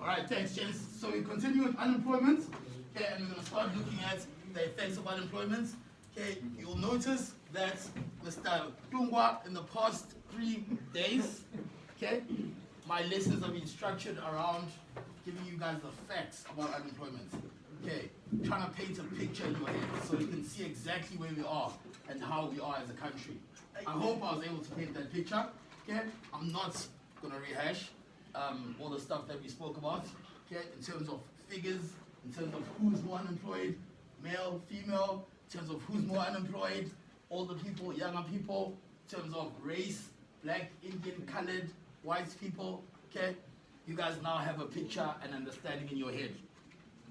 Alright, thanks, James. So we continue with unemployment. Okay, and we're going to start looking at the effects of unemployment. Okay, you'll notice that Mr. Tungwa, in the past 3 days, okay, my lessons have been structured around giving you guys the facts about unemployment. Okay, trying to paint a picture in your head so you can see exactly where we are and how we are as a country. I hope I was able to paint that picture. Okay, I'm not going to rehash all the stuff that we spoke about. Okay, in terms of figures, in terms of who's more unemployed, male, female, in terms of who's more unemployed, older people, younger people, in terms of race, black, Indian, colored, white people. Okay, you guys now have a picture and understanding in your head.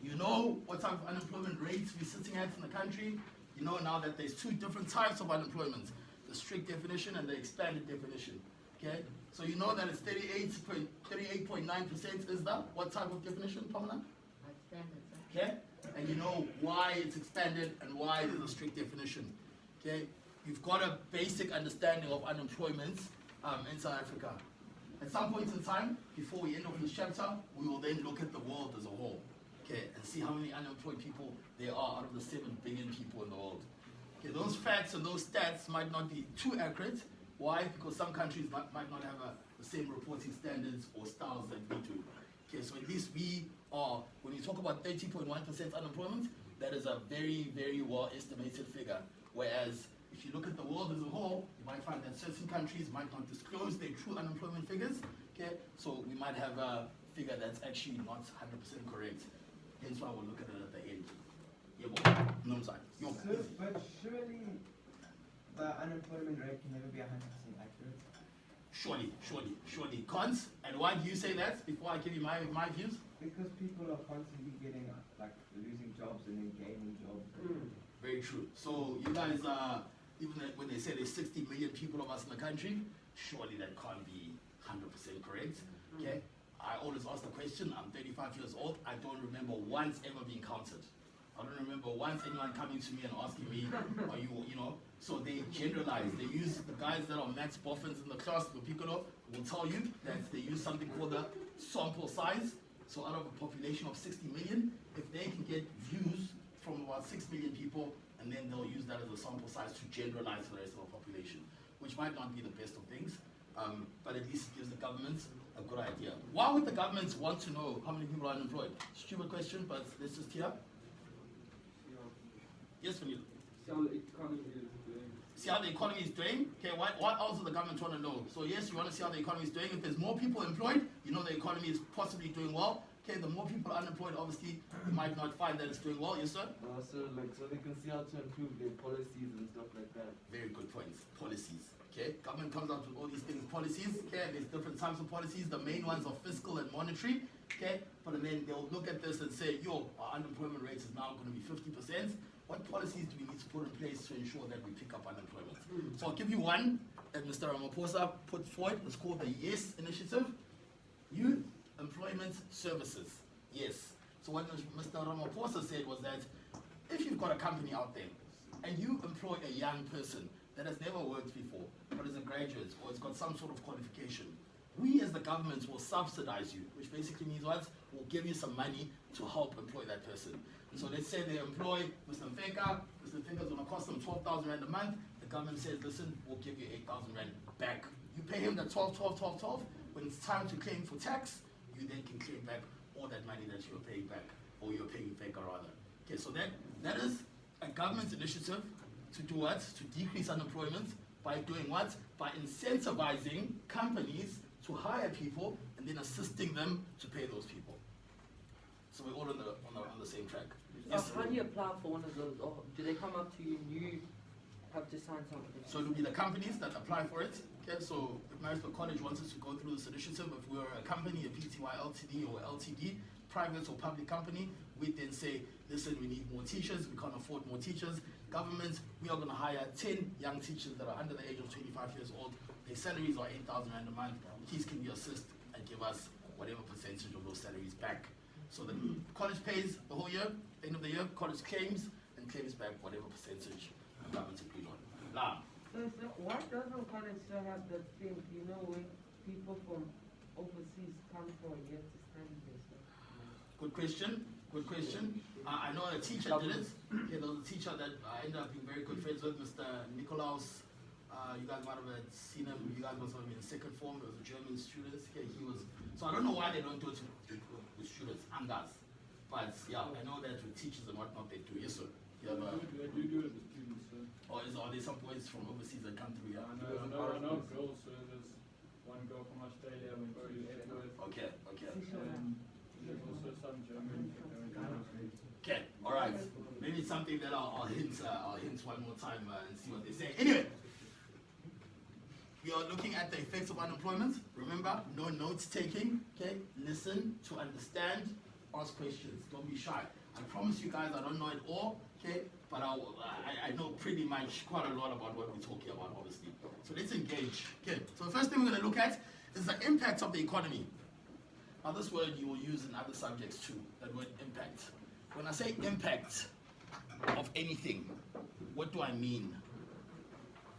You know what type of unemployment rates we're sitting at in the country. You know now that there's 2 different types of unemployment, the strict definition and the expanded definition. Okay, so you know that it's 38.9% is that what type of definition, Pamela? Expanded. Okay, and you know why it's expanded and why there's a strict definition. Okay, you've got a basic understanding of unemployment in South Africa. At some point in time, before we end off this chapter, we will then look at the world as a whole. Okay, and see how many unemployed people there are out of the 7 billion people in the world. Okay, those facts and those stats might not be too accurate. Why? Because some countries might not have the same reporting standards or styles that we do. Okay, so at least we are, when you talk about 30.1% unemployment, that is a very, very well estimated figure. Whereas if you look at the world as a whole, you might find that certain countries might not disclose their true unemployment figures. Okay, so we might have a figure that's actually not 100% correct. Hence why we'll look at it at the end. No, I'm sorry. But surely the unemployment rate can never be 100% accurate. Surely. Cons, and why do you say that before I give you my views? Because people are constantly getting, losing jobs and then gaining jobs. Very true. So you guys, even when they say there's 60 million people of us in the country, surely that can't be 100% correct. Okay? I always ask the question, I'm 35 years old, I don't remember once ever being counted. I don't remember once anyone coming to me and asking me, are you know, so they generalize. They use the guys that are maths boffins in the class, the Piccolo, will tell you that they use something called the sample size. So out of a population of 60 million, if they can get views from about 6 million people, and then they'll use that as a sample size to generalize the rest of the population, which might not be the best of things, but at least it gives the government a good idea. Why would the government want to know how many people are unemployed? Stupid question, but let's just hear. Yes, Vanilla. See how the economy is doing. Okay, what else does the government want to know? So yes, you want to see how the economy is doing. If there's more people employed, you know the economy is possibly doing well. Okay, the more people unemployed, obviously, you might not find that it's doing well. Yes, sir? So they can see how to improve their policies and stuff like that. Very good points. Policies. Okay, government comes out with all these things, policies. Okay, there's different types of policies. The main ones are fiscal and monetary. Okay, but then they'll look at this and say, our unemployment rate is now going to be 50%. What policies do we need to put in place to ensure that we pick up unemployment? So I'll give you one that Mr. Ramaphosa put forward. It's called the YES initiative. Youth Employment Services. Yes. So what Mr. Ramaphosa said was that if you've got a company out there and you employ a young person that has never worked before, but is a graduate or has got some sort of qualification, we as the government will subsidize you, which basically means what? We'll give you some money to help employ that person. So let's say they employ Mr. Mfeka. Mr. Mfeka's going to cost them 12,000 Rand a month. The government says, listen, we'll give you 8,000 Rand back. You pay him the 12. When it's time to claim for tax, you then can claim back all that money that you're paying back, or you're paying Mfeka rather. Okay, so that is a government initiative to do what? To decrease unemployment by doing what? By incentivizing companies to hire people and then assisting them to pay those people. So we're all on the same track. Yes, how do you apply for one of those? Or do they come up to you and you have to sign something? So it'll be the companies that apply for it. Okay, so if Marisburg College wants us to go through this initiative, if we're a company, a PTY Ltd or LTD, private or public company, we then say, listen, we need more teachers, we can't afford more teachers. Government, we are going to hire 10 young teachers that are under the age of 25 years old. Their salaries are 8,000 Rand a month. Please can you assist and give us whatever percentage of those salaries back. So the college pays the whole year, end of the year, college claims back whatever percentage the government agreed on. Now, So why doesn't college still have the thing, when people from overseas come for a year to stand here, sir? Good question. Good question. I know a teacher did it. Okay, there was a teacher that I ended up being very good friends with, Mr. Nikolaus. You guys might have seen him. You guys must have been in second form. It was a German student. Okay, he was. So I don't know why they don't do it with students, Angas. But yeah, I know that with teachers and whatnot they do. Yes, sir. You have a, They do it with students, sir. or are there some boys from overseas that come through here? I know girls, sir. There's one girl from Australia went to Epworth. Okay, okay. And there's also some German. Okay, all right. Maybe it's something that I'll hint one more time and see what they say. Anyway, we are looking at the effects of unemployment. Remember, no notes taking. Okay, listen to understand, ask questions. Don't be shy. I promise you guys, I don't know it all. Okay, but I know pretty much quite a lot about what we're talking about, obviously. So let's engage. Okay, so the first thing we're going to look at is the impact of the economy. Now, this word you will use in other subjects too. That word impact. When I say impact of anything, what do I mean?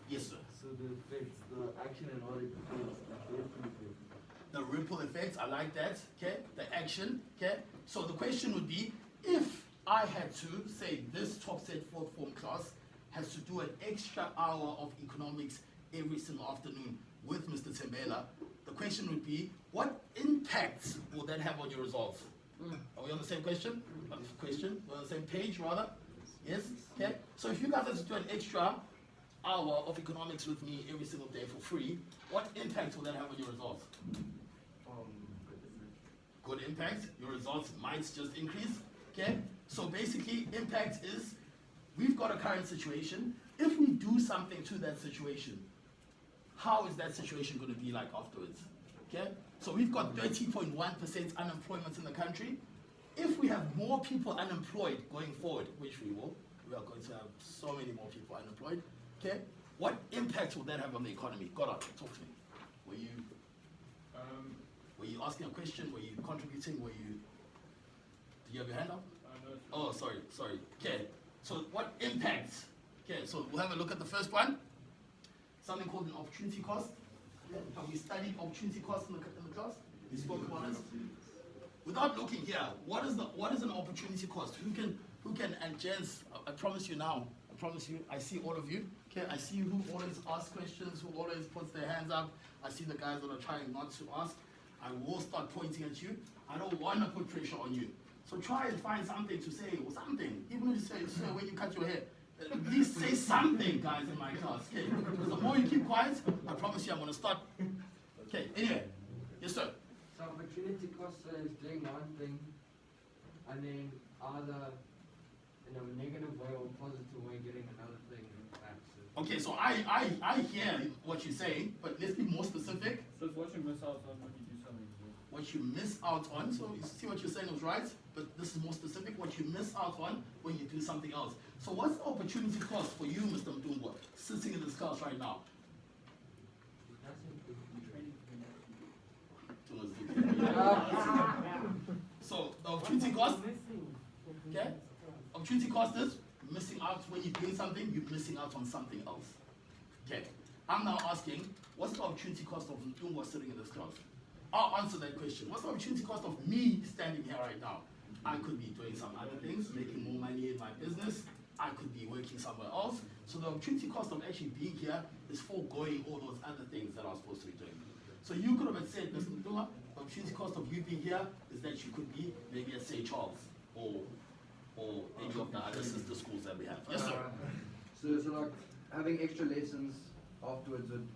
Yes, sir. So the effects, the action and what it creates, the ripple effect. The ripple effects, I like that. Okay, the action. Okay, so the question would be, if I had to say this top set fourth form class has to do an extra hour of economics every single afternoon with Mr. Tembela, the question would be, what impact will that have on your results? Are we on the same question? We're on the same page, rather? Yes? Okay. So if you guys have to do an extra hour of economics with me every single day for free, what impact will that have on your results? Good impact. Your results might just increase. Okay. So basically, impact is we've got a current situation. If we do something to that situation, how is that situation going to be like afterwards? Okay. So we've got 30.1% unemployment in the country. If we have more people unemployed going forward, which we will, we are going to have so many more people unemployed. Okay, what impact will that have on the economy? Goddard, talk to me. Were you asking a question? Were you contributing? Did you have your hand up? Oh, sorry. Okay, so what impact? Okay, so we'll have a look at the first one. Something called an opportunity cost. Have we studied opportunity cost in the class? We spoke about it. Without looking here, what is an opportunity cost? Who can, and gents, I promise you now, I see all of you. Okay, I see who always ask questions, who always puts their hands up. I see the guys that are trying not to ask. I will start pointing at you. I don't want to put pressure on you. So try and find something to say, or something. Even if you say when you cut your hair, at least say something, guys, in my class. Okay, because the more you keep quiet, I promise you I'm going to start. Okay, anyway. Yes, sir. So opportunity cost is doing one thing and then either in a negative way or positive way getting another thing back. So Okay, so I hear what you're saying, but let's be more specific. So it's what you miss out on when you do something. What you miss out on, so you see what you're saying was right, but this is more specific, what you miss out on when you do something else. So what's the opportunity cost for you, Mr. Mdungwa, sitting in this class right now? So the opportunity cost, okay? Opportunity cost is missing out when you're doing something, you're missing out on something else. Okay, I'm now asking, what's the opportunity cost of Mdungwa sitting in this class? I'll answer that question. What's the opportunity cost of me standing here right now? I could be doing some other things, making more money in my business. I could be working somewhere else. So the opportunity cost of actually being here is foregoing all those other things that I was supposed to be doing. So you could have said, Mr. Mdungwa, the opportunity cost of you being here is that you could be maybe at St. Charles or any of the other sister schools that we have. Yes, sir. So like having extra lessons afterwards would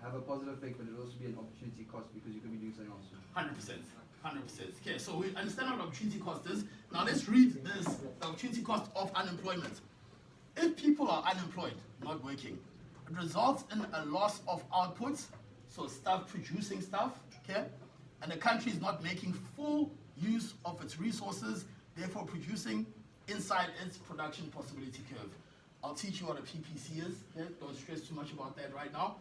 have a positive effect, but it would also be an opportunity cost because you could be doing something else. 100%. 100%. Okay, so we understand what opportunity cost is. Now let's read this, the opportunity cost of unemployment. If people are unemployed, not working, it results in a loss of output, so stuff producing stuff, okay? And the country is not making full use of its resources, therefore producing inside its production possibility curve. I'll teach you what a PPC is, okay? Don't stress too much about that right now.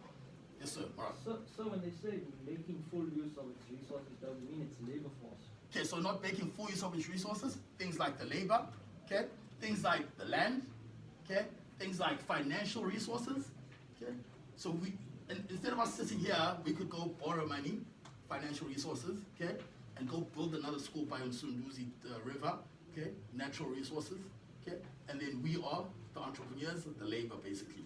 Yes, sir. All right. So when they say making full use of its resources, doesn't mean it's labor force. Okay, so not making full use of its resources, things like the labor, okay? Things like the land, okay? Things like financial resources, okay? So instead of us sitting here, we could go borrow money, financial resources, okay, and go build another school by Msunduzi River, okay, natural resources, okay, and then we are the entrepreneurs, the labor basically.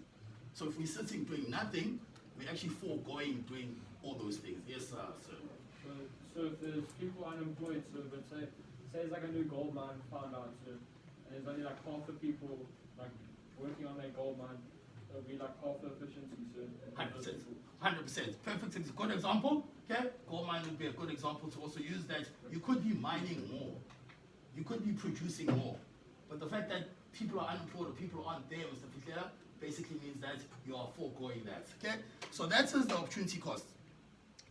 So if we're sitting doing nothing, we're actually foregoing doing all those things. Yes, sir. So if there's people unemployed, so but say it's like a new gold mine found out, so and there's only like half the people like working on that gold mine, it'll be like half the efficiency. So 100%. 100%. Perfect. It's a good example. Okay, gold mine would be a good example to also use that. You could be mining more, you could be producing more, but the fact that people are unemployed or people aren't there, Mr. Fikela, basically means that you are foregoing that. Okay, so that is the opportunity cost.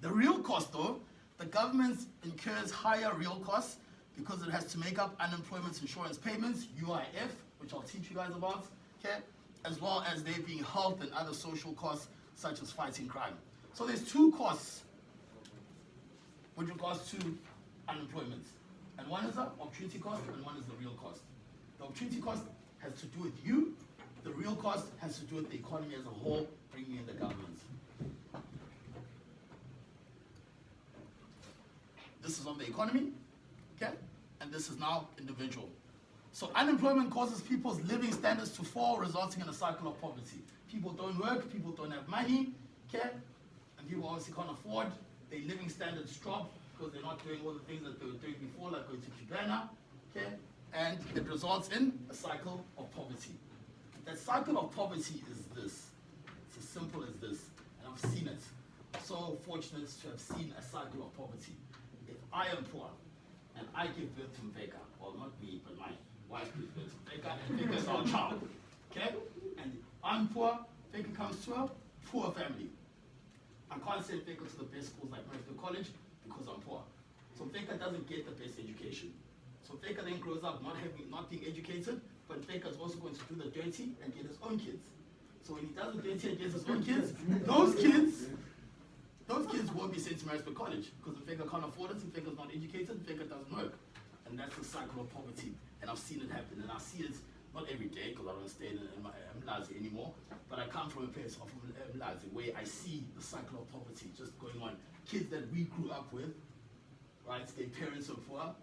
The real cost, though, the government incurs higher real costs because it has to make up unemployment insurance payments, UIF, which I'll teach you guys about, okay, as well as there being health and other social costs such as fighting crime. So there's two costs with regards to unemployment. And one is the opportunity cost and one is the real cost. The opportunity cost has to do with you. The real cost has to do with the economy as a whole, bringing in the government. This is on the economy, okay? And this is now individual. So unemployment causes people's living standards to fall, resulting in a cycle of poverty. People don't work, people don't have money, okay? And people obviously can't afford. Their living standards drop because they're not doing all the things that they were doing before, like going to Cubana, okay? And it results in a cycle of poverty. That cycle of poverty is this. It's as simple as this. And I've seen it. I'm so fortunate to have seen a cycle of poverty. If I am poor and I give birth to Mbeka, well, not me, but my wife gives birth to Mbeka, and Mbeka is our child, okay? And I'm poor, Mbeka comes to a poor family. I can't send Mbeka to the best schools like Merrifield College because I'm poor. So Mbeka doesn't get the best education. So Mbeka then grows up not being educated, but Mbeka is also going to do the dirty and get his own kids. So when he does the dirty and gets his own kids, those kids won't be sent to Marrifield College because Mbeka can't afford it, Mbeka's not educated, Mbeka doesn't work. And that's the cycle of poverty. And I've seen it happen, and I see it not every day because I don't stay in Mlazi anymore, but I come from a place of Mlazi where I see the cycle of poverty just going on. Kids that we grew up with, right, their parents are poor,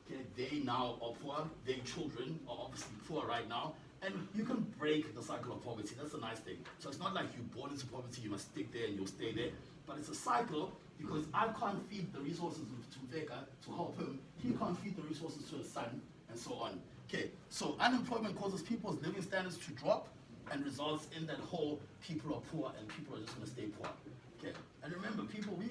okay, they now are poor, their children are obviously poor right now, and you can break the cycle of poverty. That's a nice thing. So it's not like you're born into poverty, you must stick there and you'll stay there, but it's a cycle because I can't feed the resources to Mbeka to help him, he can't feed the resources to his son, and so on. Okay, so unemployment causes people's living standards to drop and results in that whole people are poor and people are just going to stay poor. Okay, and remember, people, we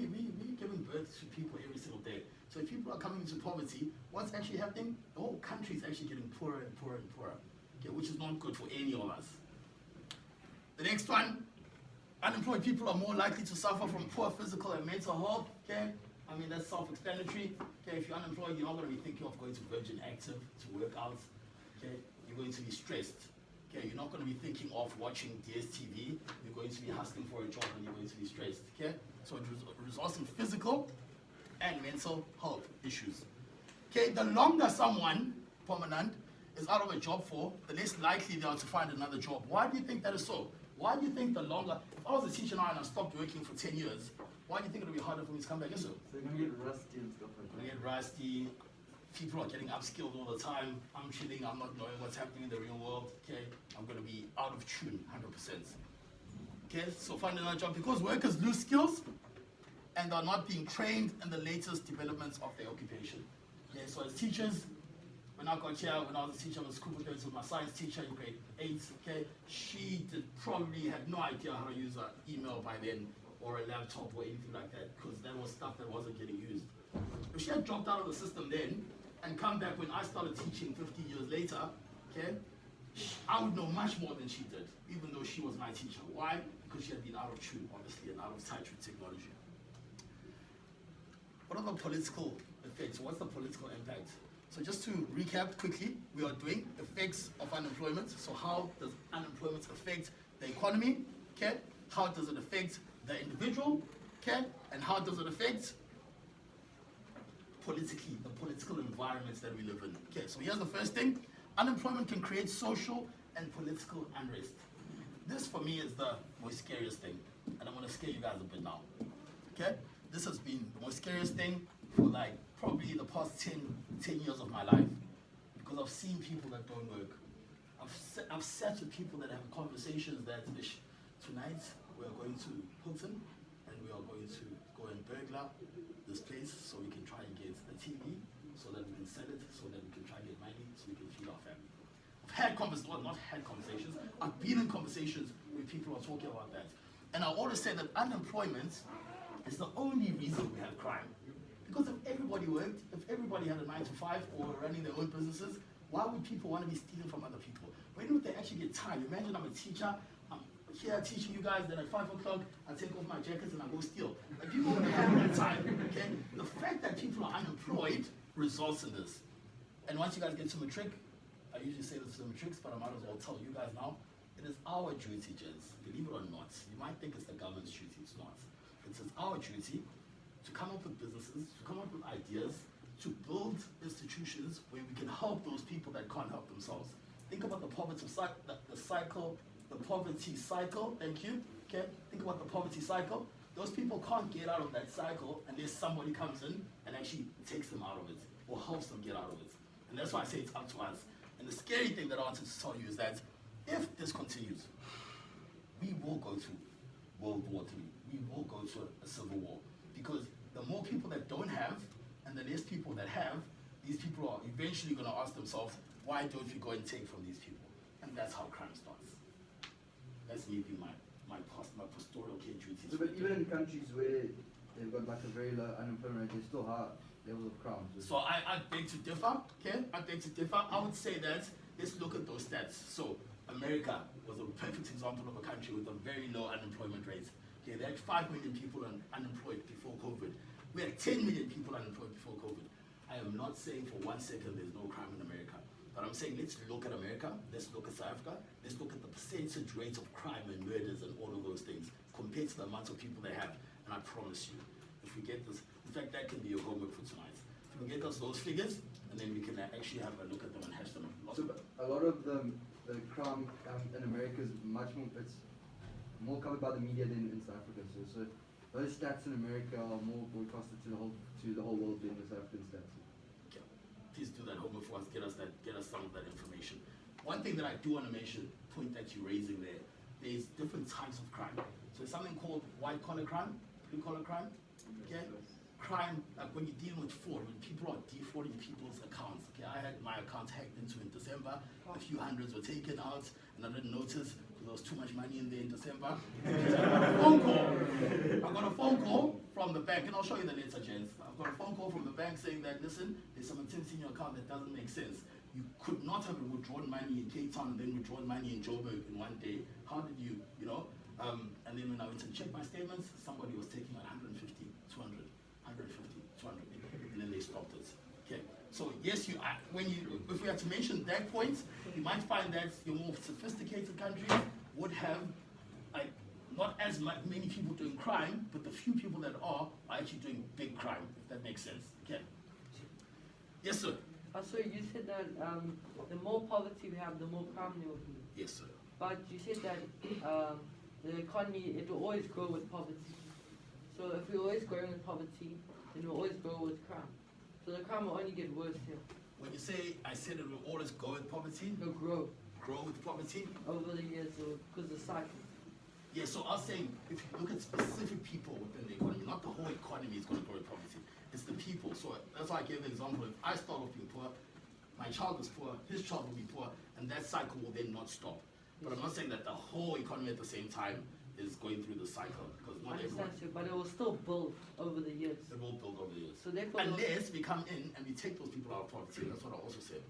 giving birth to people every single day. So if people are coming into poverty, what's actually happening? The whole country is actually getting poorer and poorer and poorer. Okay, which is not good for any of us. The next one, unemployed people are more likely to suffer from poor physical and mental health. Okay, I mean, that's self-explanatory. Okay, if you're unemployed, you're not going to be thinking of going to Virgin Active to work out. Okay, you're going to be stressed. Okay, you're not going to be thinking of watching DSTV. You're going to be hustling for a job and you're going to be stressed. Okay, so it results in physical and mental health issues. Okay, the longer someone, permanent, is out of a job for, the less likely they are to find another job. Why do you think that is so? Why do you think the longer, if I was a teacher now and I stopped working for 10 years, why do you think it would be harder for me to come back? Yes, sir? So you're gonna get rusty and stuff like I that. get rusty, people are getting upskilled all the time, I'm chilling, I'm not knowing what's happening in the real world, okay? I'm gonna be out of tune, 100%. Okay, so find another job because workers lose skills and are not being trained in the latest developments of their occupation. Okay, so as teachers, when I got here, when I was a teacher, I was school with my science teacher in grade 8, okay? She probably had no idea how to use an email by then, or a laptop or anything like that, because that was stuff that wasn't getting used. If she had dropped out of the system then, and come back when I started teaching 50 years later, okay, I would know much more than she did, even though she was my teacher. Why? Because she had been out of tune, obviously, and out of touch with technology. What are the political effects? What's the political impact? So just to recap quickly, we are doing effects of unemployment. So how does unemployment affect the economy? Okay. How does it affect the individual? Okay. And how does it affect politically, the political environments that we live in? Okay. So here's the first thing. Unemployment can create social and political unrest. This for me is the most scariest thing. And I'm going to scare you guys a bit now. Okay. this has been the most scariest thing for like probably the past 10 years of my life, because I've seen people that don't work. I've sat with people that have conversations that tonight we are going to Hilton and we are going to go and burglar this place so we can try and get a TV, so that we can sell it, so that we can try and get money, so we can feed our family. I've had conversations, well, not had conversations, I've been in conversations where people are talking about that. And I always say that unemployment is the only reason we have crime. Because if everybody worked, if everybody had a 9 to 5 or running their own businesses, why would people want to be stealing from other people? When would they actually get tired? Imagine I'm a teacher, I'm here teaching you guys, then at 5 o'clock, I take off my jackets and I go steal. Like, people wouldn't have that time, okay? The fact that people are unemployed results in this. And once you guys get to matric, I usually say this to the matrics, but I might as well tell you guys now, it is our duty, gents, believe it or not. You might think it's the government's duty, it's not. It's our duty to come up with businesses, to come up with ideas, to build institutions where we can help those people that can't help themselves. Think about the poverty cycle, thank you, okay? Think about the poverty cycle. Those people can't get out of that cycle unless somebody comes in and actually takes them out of it, or helps them get out of it. And that's why I say it's up to us. And the scary thing that I wanted to tell you is that if this continues, we will go to World War III. We will go to a civil war. Because the more people that don't have, and the less people that have, these people are eventually going to ask themselves, why don't we go and take from these people? And that's how crime starts. That's me being my pastoral care duties. So, but even in countries where they've got like a very low unemployment rate, there's still high levels of crime. So I beg to differ, okay? I beg to differ. I would say that, let's look at those stats. So America was a perfect example of a country with a very low unemployment rate. Okay, they had 5 million people unemployed before COVID. We had 10 million people unemployed before COVID. I am not saying for 1 second there's no crime in America. But I'm saying let's look at America, let's look at South Africa, let's look at the percentage rate of crime and murders and all of those things compared to the amount of people they have. And I promise you, if we get this, in fact, that can be your homework for tonight. If we get us those figures, and then we can actually have a look at them and hash them. So a lot of the crime in America is much more, it's more covered by the media than in South Africa. So those stats in America are more broadcasted to the whole world than the South African stats. Okay. Please do that homework for us, get us some of that information. One thing that I do want to mention, point that you're raising there's different types of crime. So there's something called white collar crime, blue collar crime, okay? Crime, like when you're dealing with fraud, when people are defrauding people's accounts. Okay, I had my account hacked into in December, a few hundreds were taken out, and I didn't notice because there was too much money in there in December. I got a phone call from the bank, and I'll show you the letter, gents. I've got a phone call from the bank saying that, listen, there's some activity in your account that doesn't make sense. You could not have withdrawn money in Cape Town and then withdrawn money in Joburg in one day. How did you, and then when I went to check my statements, somebody was taking 150, 200, 150, 200, and then they stopped it. Okay, so yes, if we have to mention that point, you might find that your more sophisticated countries would have not as many people doing crime, but the few people that are actually doing big crime, if that makes sense. Okay. Yes, sir. So you said that the more poverty we have, the more crime there will be. Yes, sir. But you said that the economy, it will always grow with poverty. So if we're always growing with poverty, then we'll always grow with crime. So the crime will only get worse here. When you say, I said it will always go with poverty, It'll grow grow with poverty. over the years because the cycle. Yeah, so I was saying, if you look at specific people within the economy, not the whole economy is going to grow with poverty. It's the people. So that's why I gave the example. If I start off being poor, my child is poor, his child will be poor, and that cycle will then not stop. But I'm not saying that the whole economy at the same time is going through the cycle, because I not everyone. understand, but it will still build over the years. It will build over the years. So therefore, Unless we come in and we take those people out of poverty, that's what I also said.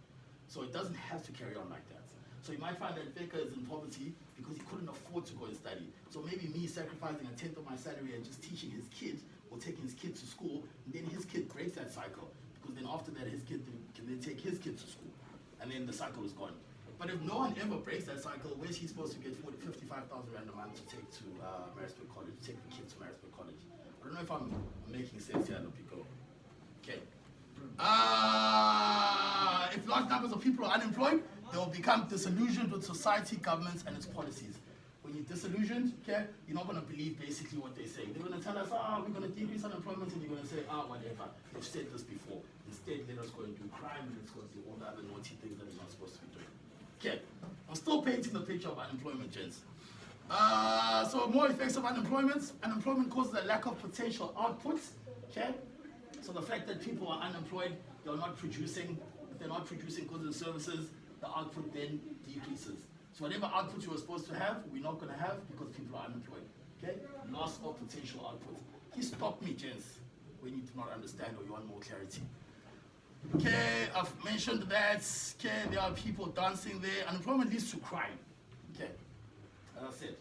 So it doesn't have to carry on like that. So you might find that Becca is in poverty because he couldn't afford to go and study. So maybe me sacrificing 1/10 of my salary and just teaching his kid or taking his kid to school, and then his kid breaks that cycle, because then after that his kid can then take his kid to school, and then the cycle is gone. But if no one ever breaks that cycle, where's he supposed to get 55,000 rand a month to take to Maritzburg College, to take the kid to Maritzburg College? I don't know if I'm making sense here, Pico. Okay. If large numbers of people are unemployed, they will become disillusioned with society, governments, and its policies. when you're disillusioned, okay, you're not going to believe basically what they say. They're going to tell us, we're going to decrease unemployment, and you're going to say, whatever, they've said this before. Instead, let us go and do crime, and let's go and do all the other naughty things that we're not supposed to be doing. Okay, I'm still painting the picture of unemployment, gents. So more effects of unemployment. Unemployment causes a lack of potential output, okay? So the fact that people are unemployed, they're not producing, if they're not producing goods and services, the output then decreases. So whatever output you were supposed to have, we're not going to have because people are unemployed. Okay? Loss of potential output. Please stop me, gents, when you do not understand or you want more clarity. Okay, I've mentioned that. Okay, there are people dancing there. Unemployment leads to crime. Okay, as I said.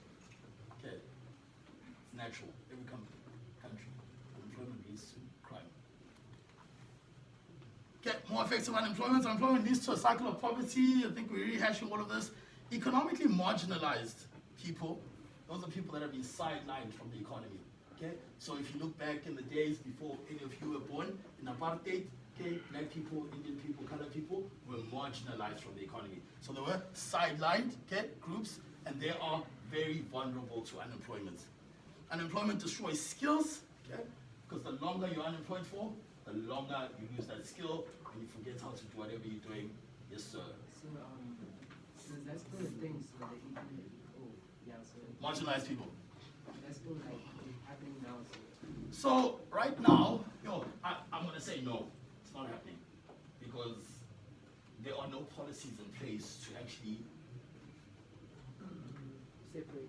Okay, it's natural. Every country, unemployment leads to crime. Okay, more effects of unemployment. Unemployment leads to a cycle of poverty. I think we're rehashing all of this. Economically marginalized people, those are people that have been sidelined from the economy. Okay, so if you look back in the days before any of you were born, in apartheid, okay, black people, Indian people, colored people were marginalized from the economy. So they were sidelined, okay, groups, and they are very vulnerable to unemployment. Unemployment destroys skills, okay, because the longer you're unemployed for, the longer you lose that skill and you forget how to do whatever you're doing. Yes, sir. So that's still a thing, so that even, so Marginalized people. that's still like happening now, so. So right now, I'm gonna say no, it's not happening because there are no policies in place to actually, Separate.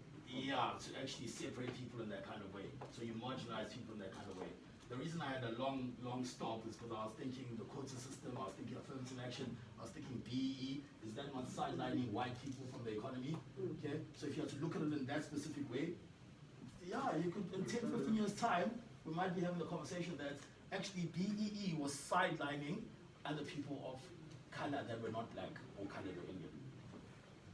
to actually separate people in that kind of way. So you marginalize people in that kind of way. The reason I had a long stop is because I was thinking the quota system, I was thinking affirmative action, I was thinking BEE. Is that not sidelining white people from the economy? Okay, so if you have to look at it in that specific way, you could, in 10, 15 years' time, we might be having a conversation that actually BEE was sidelining other people of color that were not black or colored or Indian.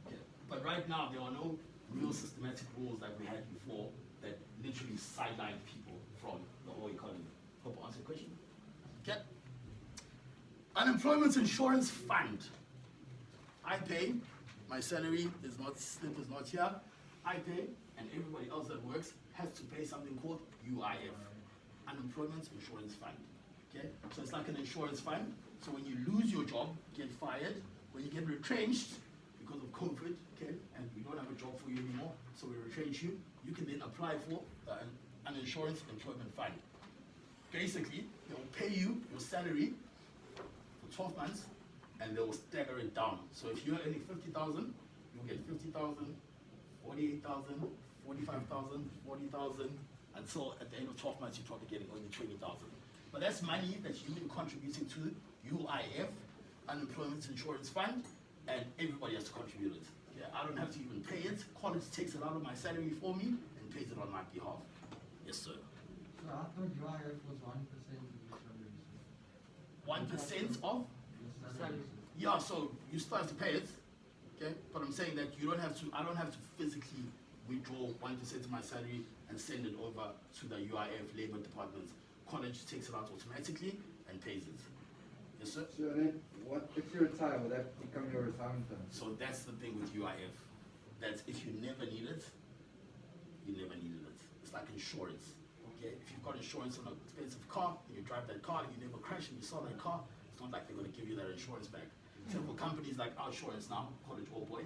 Okay. But right now, there are no real systematic rules like we had before that literally sidelined people from the whole economy. Hope I answered your question. Okay. Unemployment Insurance Fund. I pay, my salary is not, slip is not here. I pay, and everybody else that works has to pay something called UIF, Unemployment Insurance Fund. Okay, so it's like an insurance fund. So when you lose your job, get fired, when you get retrenched because of COVID, okay, and we don't have a job for you anymore, so we retrench you, you can then apply for an insurance employment fund. Basically, they will pay you your salary for 12 months, and they will stagger it down. So if you're earning 50,000, you'll get 50,000, 48,000, 45,000, 40,000, until at the end of 12 months you're probably getting only 20,000. But that's money that you've been contributing to UIF, Unemployment Insurance Fund, and everybody has to contribute it. Yeah, I don't have to even pay it. College takes it out of my salary for me and pays it on my behalf. Yes, sir. So I thought UIF was 1% of your salary. 1% of? Salary. Yeah, so you still have to pay it, okay? But I'm saying that you don't have to, I don't have to physically withdraw 1% of my salary and send it over to the UIF Labor Department. College takes it out automatically and pays it. Yes, sir? So then, what if you retire? Will that become your retirement fund? So that's the thing with UIF. That if you never need it, you never needed it. It's like insurance. Okay? If you've got insurance on an expensive car and you drive that car and you never crash and you sell that car, it's not like they're going to give you that insurance back. Typical companies like our insurance now, College All Boy,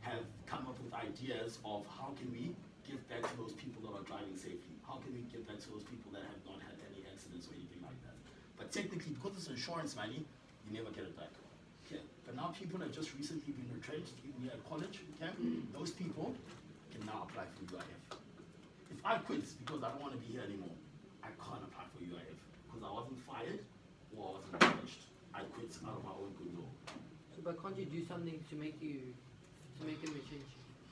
have come up with ideas of how can we give back to those people that are driving safely? How can we give back to those people that have not had any accidents or anything like that? But technically, because it's insurance money, you never get it back. Okay. But now people have just recently been retrenched, even here at college, okay? Those people can now apply for UIF. If I quit because I don't want to be here anymore, I can't apply for UIF because I wasn't fired or I wasn't retrenched. I quit out of my own goodwill. So, but can't you do something to make them change?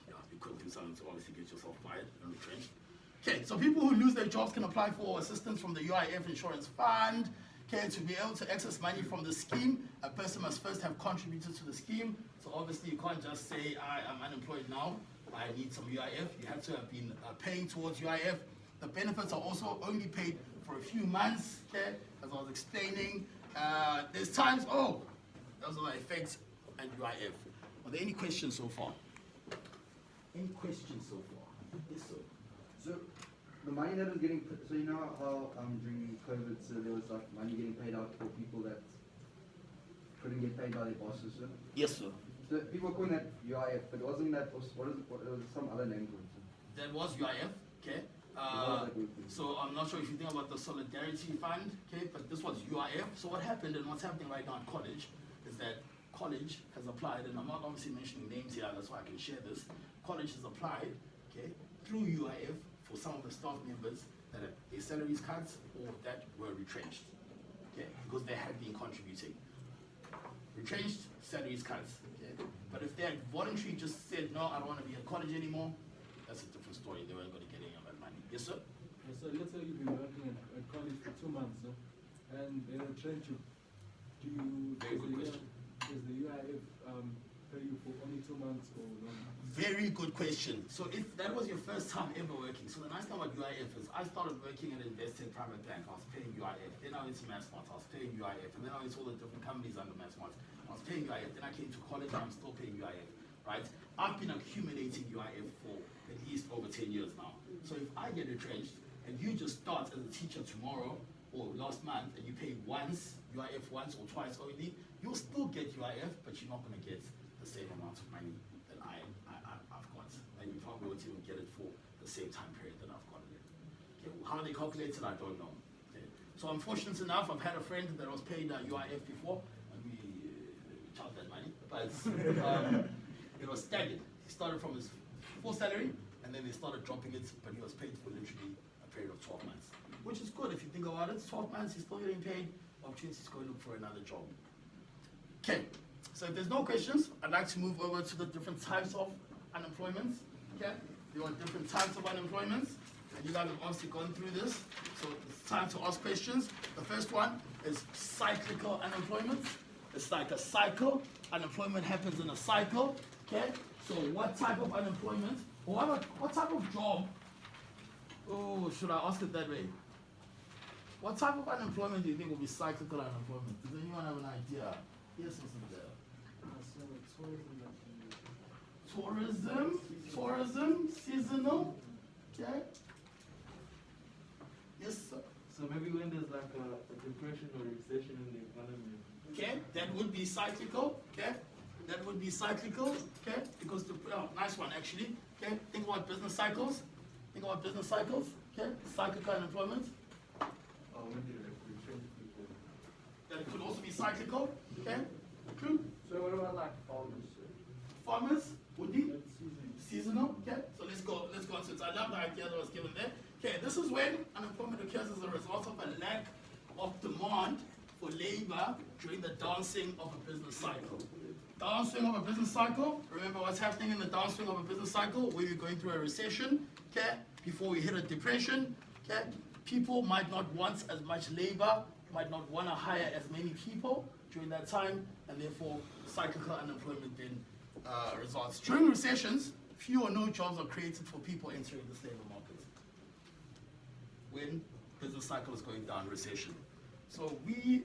Yeah, you could do something to obviously get yourself fired and retrenched. Okay, so people who lose their jobs can apply for assistance from the UIF Insurance Fund. Okay, to be able to access money from the scheme, a person must first have contributed to the scheme. So obviously you can't just say, I am unemployed now, I need some UIF. You have to have been paying towards UIF. The benefits are also only paid for a few months, okay, as I was explaining. There's times, those are the effects and UIF. Are there any questions so far? Any questions so far? Yes, sir. So the money that was getting, so you know how during COVID, so there was like money getting paid out for people that couldn't get paid by their bosses. So, Yes, sir. so people were calling that UIF, but wasn't that what is it? What, there was some other name for it. That was UIF, okay? What was that group? So I'm not sure if you think about the Solidarity Fund, okay? But this was UIF. So what happened and what's happening right now at college is that college has applied, and I'm not obviously mentioning names here, that's why I can share this. College has applied, okay, through UIF for some of the staff members that had their salaries cut or that were retrenched, okay? Because they had been contributing. Retrenched, salaries cuts, okay? But if they had voluntarily just said, no, I don't want to be at college anymore, that's a different story. They weren't going to get any of that money. Yes, sir? Yeah, so let's say you've been working at college for 2 months, and they were trying to do you Very good question. Does the UIF pay you for only 2 months or longer? Very good question. So if that was your first time ever working, so the nice thing about UIF is I started working at Invested Private Bank, I was paying UIF, then I went to Massmart, I was paying UIF, and then I went to all the different companies under Massmart, I was paying UIF, then I came to college and I'm still paying UIF, right? I've been accumulating UIF for at least over 10 years now. So if I get retrenched and you just start as a teacher tomorrow or last month and you pay once, UIF once or twice only, you'll still get UIF, but you're not going to get the same amount of money that I've got. And you probably won't even get it for the same time period that I've gotten it. Okay, well, how they calculate it, I don't know. Okay. So I'm fortunate enough, I've had a friend that was paid UIF before, and we charged that money, but it was staggered. He started from his full salary, and then they started dropping it, but he was paid for literally a period of 12 months. Which is good if you think about it. 12 months, he's still getting paid, opportunities to go look for another job. Okay, so if there's no questions, I'd like to move over to the different types of unemployment. Okay, there are different types of unemployment, and you guys have obviously gone through this, so it's time to ask questions. The first one is cyclical unemployment. It's like a cycle. Unemployment happens in a cycle. Okay, so what type of unemployment, or what type of job? Oh, should I ask it that way? What type of unemployment do you think will be cyclical unemployment? Does anyone have an idea? Yes, Mr. Dale. So tourism, Tourism, seasonal. Okay. Yes, sir. So maybe when there's like a depression or recession in the economy. Okay, that would be cyclical. Okay, that would be cyclical. Okay, because nice one actually. Okay, think about business cycles. Think about business cycles. Okay, cyclical unemployment. Or when they retrench people. That could also be cyclical. Okay, true. So what about like farmers? Farmers would be That's seasonal. seasonal. Okay, so let's go into it. I love the idea that was given there. Okay, this is when unemployment occurs as a result of a lack of demand for labor during the downswing of a business cycle. Downswing of a business cycle, remember what's happening in the downswing of a business cycle, where you're going through a recession, okay, before we hit a depression, okay, people might not want as much labor, might not want to hire as many people during that time, and therefore cyclical unemployment then results. During recessions, few or no jobs are created for people entering this labor market when business cycle is going down, recession. So we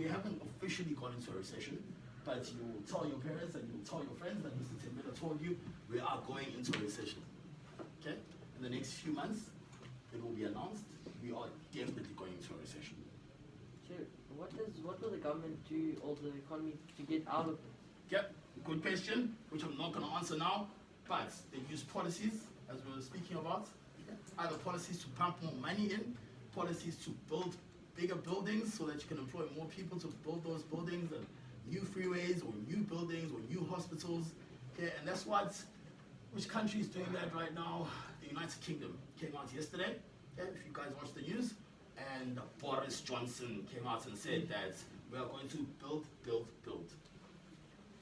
haven't officially gone into a recession, but you will tell your parents and you will tell your friends that Mr. Tembele told you we are going into a recession. Okay? In the next few months, it will be announced we are definitely going into a recession. So what will the government do or the economy to get out of it? Okay? Good question, which I'm not going to answer now, but they use policies, as we were speaking about. Okay? Either policies to pump more money in, policies to build bigger buildings so that you can employ more people to build those buildings, and new freeways or new buildings or new hospitals. Okay, and that's which country is doing that right now? The United Kingdom came out yesterday. Okay, if you guys watch the news, and Boris Johnson came out and said that we are going to build.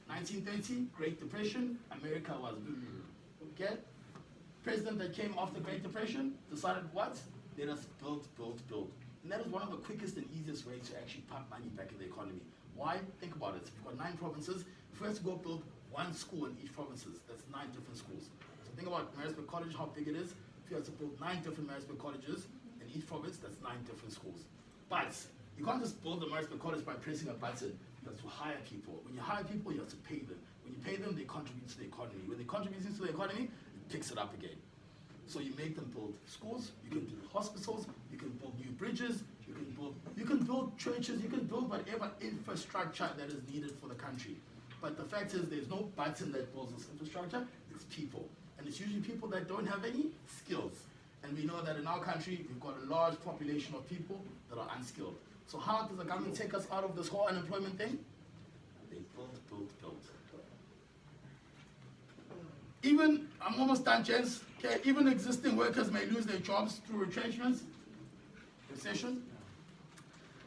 1930, Great Depression, America was okay. President that came after Great Depression decided what? Let us build. And that is one of the quickest and easiest ways to actually pump money back in the economy. Why? Think about it. We've got 9 provinces. If we have to go build one school in each province, that's 9 different schools. So think about Maritzburg College, how big it is. If you have to build 9 different Maritzburg colleges in each province, that's 9 different schools. But you can't just build a Maritzburg College by pressing a button. You have to hire people. When you hire people, you have to pay them. When When you pay them, they contribute to the economy. When they contribute to the economy, it picks it up again. So you make them build schools, you can build hospitals, you can build new bridges, you can build churches, you can build whatever infrastructure that is needed for the country. But the fact is there's no button that builds this infrastructure, it's people. And it's usually people that don't have any skills. And we know that in our country, we've got a large population of people that are unskilled. So how does the government take us out of this whole unemployment thing? They build. Even, I'm almost done, gents. Okay, even existing workers may lose their jobs through retrenchments, recession.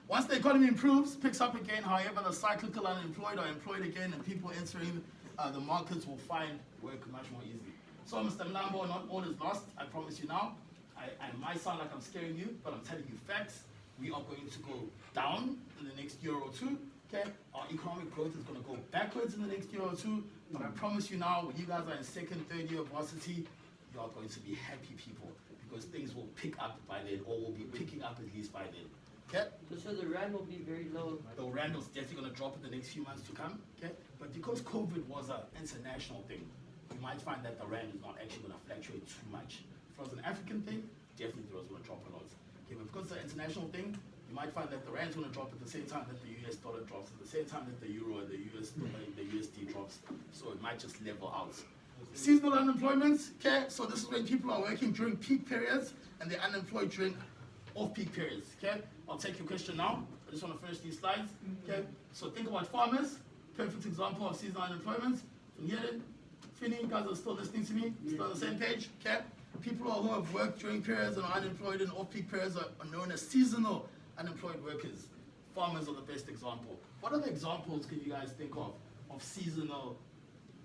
Once the economy improves, picks up again, however, the cyclical unemployed are employed again, and people entering the markets will find work much more easily. So, Mr. Mlambo, not all is lost, I promise you now. I might sound like I'm scaring you, but I'm telling you facts. We are going to go down in the next year or two. Okay, our economic growth is going to go backwards in the next year or two. But I promise you now, when you guys are in second, third year of varsity, you are going to be happy people because things will pick up by then, or will be picking up at least by then. Okay? So the rand will be very low. The rand is definitely going to drop in the next few months to come. Okay? But because COVID was an international thing, you might find that the rand is not actually going to fluctuate too much. If it was an African thing, definitely it was going to drop a lot. Okay, but because it's an international thing, you might find that the rand is going to drop at the same time that the US dollar drops, at the same time that the euro and the USD drops. So it might just level out. Seasonal unemployment, okay, so this is when people are working during peak periods and they're unemployed during off-peak periods, okay? I'll take your question now. I just want to finish these slides, okay? So think about farmers, perfect example of seasonal unemployment. From here, Finny, you guys are still listening to me? Still on the same page, okay? People who have worked during periods and are unemployed in off-peak periods are known as seasonal unemployed workers. Farmers are the best example. What other examples can you guys think of seasonal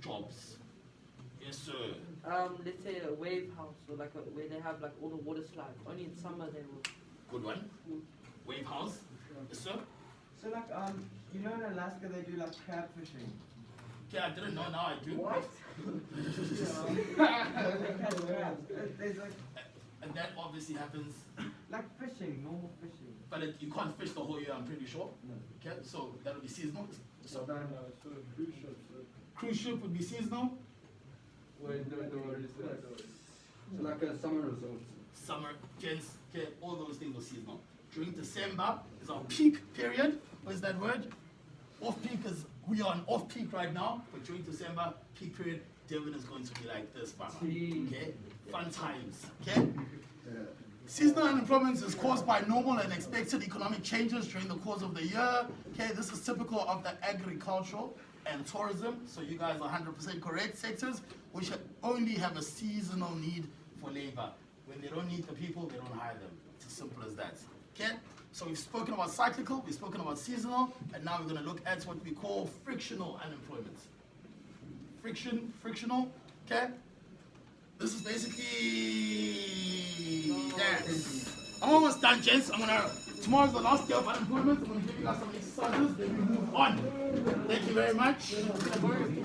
jobs? Yes, sir. Let's say a wave house, or like where they have like all the water slides. Only in summer they will. Good one. Wave house. Yes, sir. So like you know in Alaska they do like crab fishing. Okay, I didn't know, now I do. What? They catch crabs. There's like And that obviously happens, fishing, normal fishing. but you can't fish the whole year, I'm pretty sure. No. Okay, so that would be seasonal. So So cruise ships. cruise ship would be seasonal. Wait, no, it's So like a summer resort. Summer, gents, okay, all those things are seasonal. During December is our peak period. What is that word? Off-peak is, we are on off-peak right now, but during December, peak period, Devon is going to be like this, mama. Okay? Fun times, okay? Seasonal unemployment is caused by normal and expected economic changes during the course of the year. Okay, this is typical of the agricultural and tourism, so you guys are 100% correct, sectors which only have a seasonal need for labor. When they don't need the people, they don't hire them. It's as simple as that. Okay, so we've spoken about cyclical, we've spoken about seasonal, and now we're going to look at what we call frictional unemployment. Frictional, okay? This is basically, yeah. I'm almost done, gents. Tomorrow's the last day of unemployment. I'm gonna give you guys some exercises, then we move on. Thank you very much.